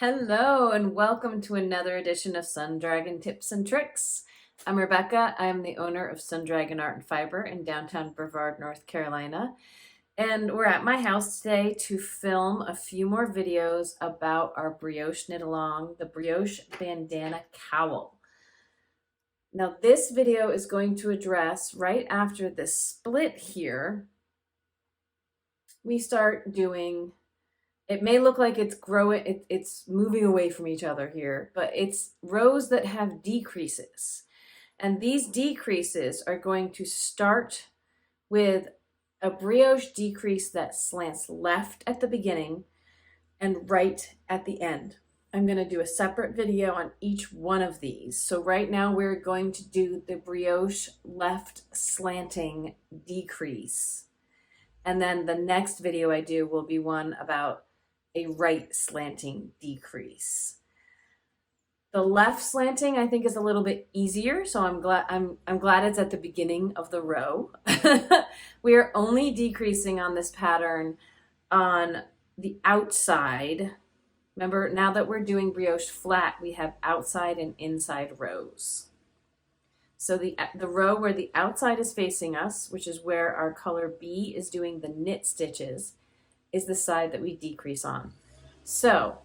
Hello and welcome to another edition of Sun Dragon Tips and Tricks. I'm Rebecca. I am the owner of Sun Dragon Art and Fiber in downtown Brevard, North Carolina. And we're at my house today to film a few more videos about our Brioche Knit-a-Long, the Brioche Bandana Cowl. Now this video is going to address right after the split here, we start doing. It may look like it's growing, it's moving away from each other here, but it's rows that have decreases. And these decreases are going to start with a brioche decrease that slants left at the beginning and right at the end. I'm going to do a separate video on each one of these. So right now we're going to do the brioche left slanting decrease. And then the next video I do will be one about a right slanting decrease. The left slanting I think is a little bit easier, so I'm glad it's at the beginning of the row. We are only decreasing on this pattern on the outside. Remember, now that we're doing brioche flat, we have outside and inside rows. So the row where the outside is facing us, which is where our color B is doing the knit stitches, is the side that we decrease on. So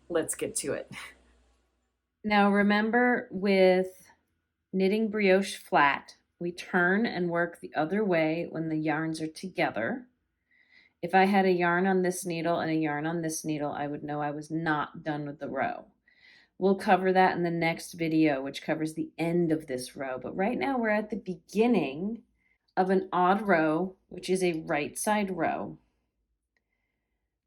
let's get to it. Now remember, with knitting brioche flat, we turn and work the other way when the yarns are together. If I had a yarn on this needle and a yarn on this needle, I would know I was not done with the row. We'll cover that in the next video, which covers the end of this row. But right now we're at the beginning of an odd row, which is a right side row.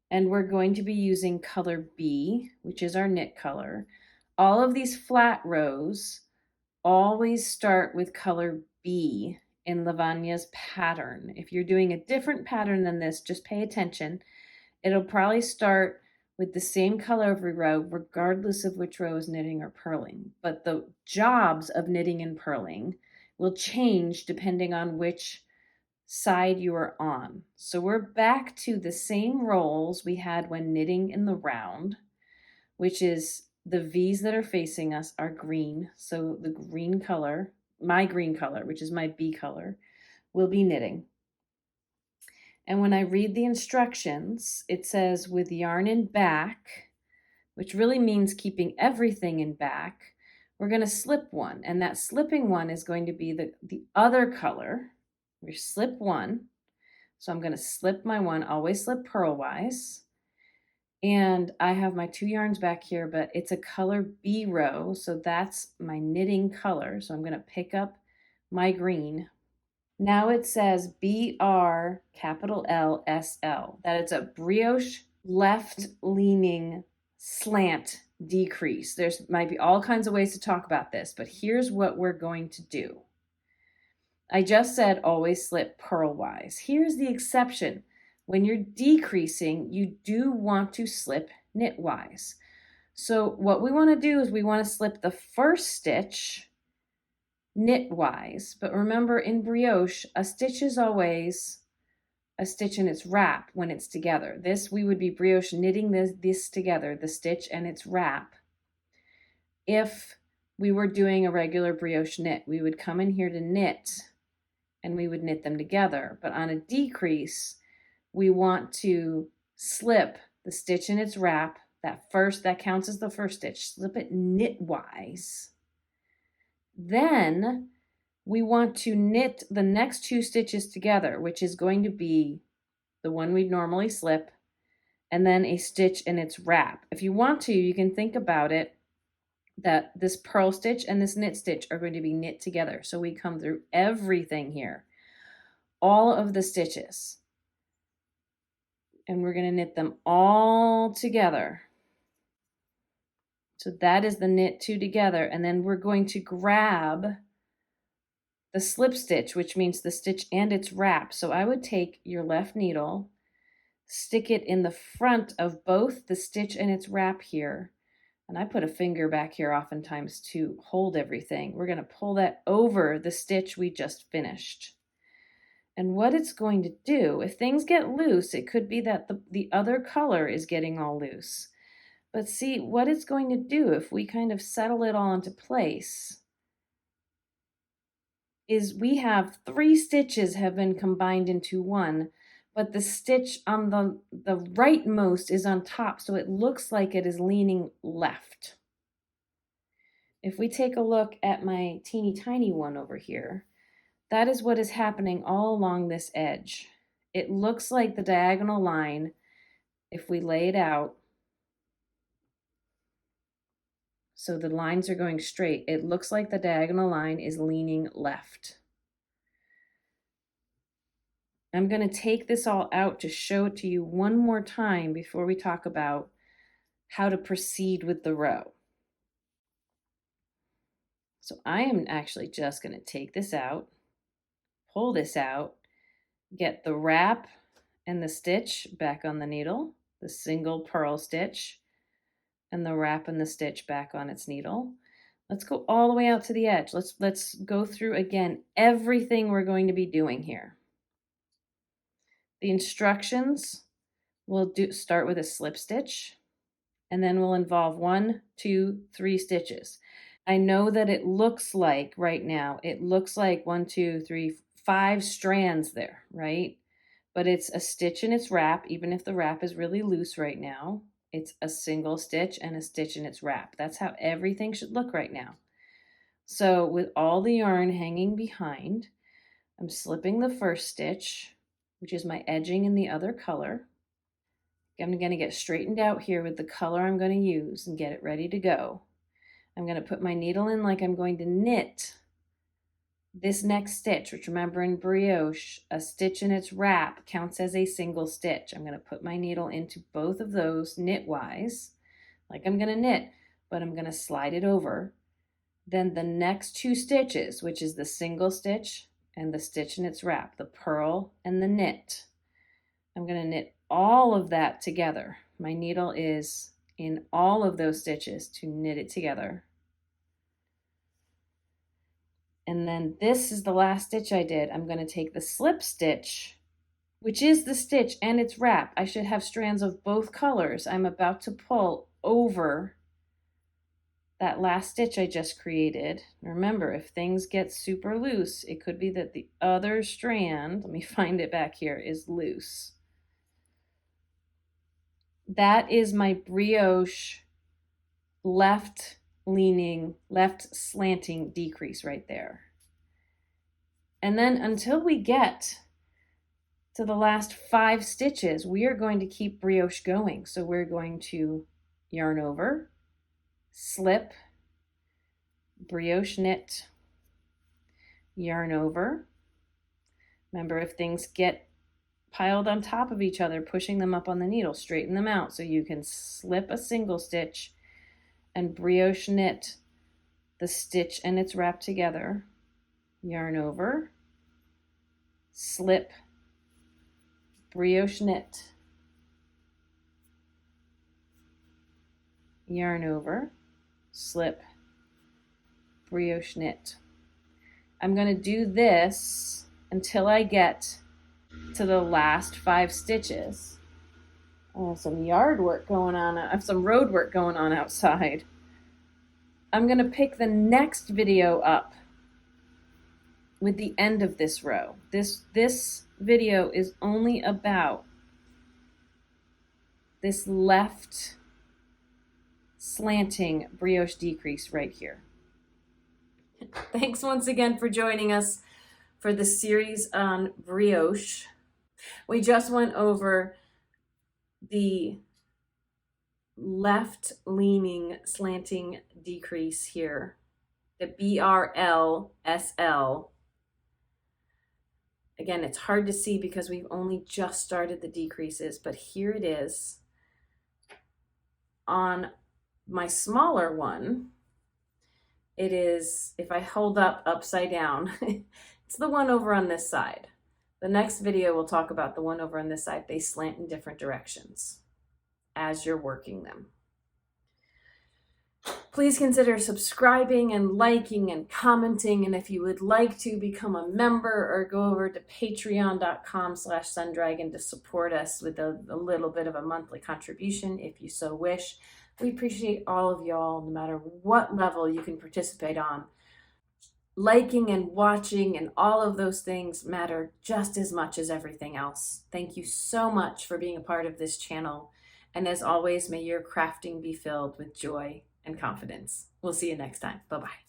And we're going to be using color B, which is our knit color. All of these flat rows always start with color B in Lavanya's pattern. If you're doing a different pattern than this, just pay attention. It'll probably start with the same color every row, regardless of which row is knitting or purling. But the jobs of knitting and purling will change depending on which side you are on. So we're back to the same roles we had when knitting in the round, which is the V's that are facing us are green. So the green color, my green color, which is my B color, will be knitting. And when I read the instructions, it says with yarn in back, which really means keeping everything in back, we're going to slip one. And that slipping one is going to be the other color. We slip one. So I'm going to slip my one, always slip purlwise. And I have my 2 yarns back here, but it's a color B row. So that's my knitting color. So I'm going to pick up my green. Now it says BR capital LSL, that it's a brioche left leaning slant decrease. There's might be all kinds of ways to talk about this, but here's what we're going to do. I just said always slip purlwise. Here's the exception. When you're decreasing, you do want to slip knitwise. So what we want to do is we want to slip the first stitch knitwise. But remember, in brioche, a stitch is always a stitch and its wrap when it's together. This, we would be brioche knitting this together, the stitch and its wrap. If we were doing a regular brioche knit, we would come in here to knit and we would knit them together. But on a decrease, we want to slip the stitch in its wrap, that counts as the first stitch, slip it knitwise. Then we want to knit the next 2 stitches together, which is going to be the one we'd normally slip, and then a stitch in its wrap. If you want to, you can think about it that this purl stitch and this knit stitch are going to be knit together. So we come through everything here, all of the stitches, and we're going to knit them all together. So that is the knit 2 together, and then we're going to grab the slip stitch, which means the stitch and its wrap. So I would take your left needle, stick it in the front of both the stitch and its wrap here, and I put a finger back here oftentimes to hold everything. We're going to pull that over the stitch we just finished. And what it's going to do, if things get loose, it could be that the other color is getting all loose. But see, what it's going to do if we kind of settle it all into place is we have 3 stitches have been combined into one, but the stitch on the rightmost is on top, so it looks like it is leaning left. If we take a look at my teeny tiny one over here, that is what is happening all along this edge. It looks like the diagonal line, if we lay it out, so the lines are going straight, it looks like the diagonal line is leaning left. I'm going to take this all out to show it to you one more time before we talk about how to proceed with the row. So I am actually just going to take this out, pull this out, get the wrap and the stitch back on the needle, the single purl stitch, and the wrap and the stitch back on its needle. Let's go all the way out to the edge. Let's go through again everything we're going to be doing here. The instructions will start with a slip stitch, and then will involve 1, 2, 3 stitches. I know that it looks like right now, it looks like 1, 2, 3, 5 strands there, right? But it's a stitch in its wrap, even if the wrap is really loose right now. It's a single stitch and a stitch in its wrap. That's how everything should look right now. So with all the yarn hanging behind, I'm slipping the first stitch, which is my edging in the other color. I'm going to get straightened out here with the color I'm going to use and get it ready to go. I'm going to put my needle in like I'm going to knit this next stitch, which remember in brioche, a stitch in its wrap counts as a single stitch. I'm going to put my needle into both of those knitwise, like I'm going to knit, but I'm going to slide it over. Then the next 2 stitches, which is the single stitch and the stitch in its wrap, the purl and the knit, I'm going to knit all of that together. My needle is in all of those stitches to knit it together. And then this is the last stitch I did. I'm going to take the slip stitch, which is the stitch and its wrap. I should have strands of both colors. I'm about to pull over that last stitch I just created. Remember, if things get super loose, it could be that the other strand, let me find it back here, is loose. That is my brioche left slanting decrease right there. And then until we get to the last 5 stitches, we are going to keep brioche going. So we're going to yarn over, slip, brioche knit, yarn over. Remember, if things get piled on top of each other, pushing them up on the needle, straighten them out so you can slip a single stitch and brioche knit the stitch and its wrap together, yarn over, slip, brioche knit, yarn over, slip, brioche knit. I'm going to do this until I get to the last 5 stitches. I have some yard work going on. I have some road work going on outside. I'm going to pick the next video up with the end of this row. This video is only about this left slanting brioche decrease right here. Thanks once again for joining us for the series on brioche. We just went over the left leaning slanting decrease here, the brLsl. Again, it's hard to see because we've only just started the decreases, but here it is. On my smaller one, it is, if I hold up upside down, it's the one over on this side. The next video we'll talk about the one over on this side. They slant in different directions as you're working them. Please consider subscribing and liking and commenting. And if you would like to become a member or go over to patreon.com/sundragon to support us with a little bit of a monthly contribution if you so wish. We appreciate all of y'all, no matter what level you can participate on. Liking and watching and all of those things matter just as much as everything else. Thank you so much for being a part of this channel. And as always, may your crafting be filled with joy and confidence. We'll see you next time. Bye-bye.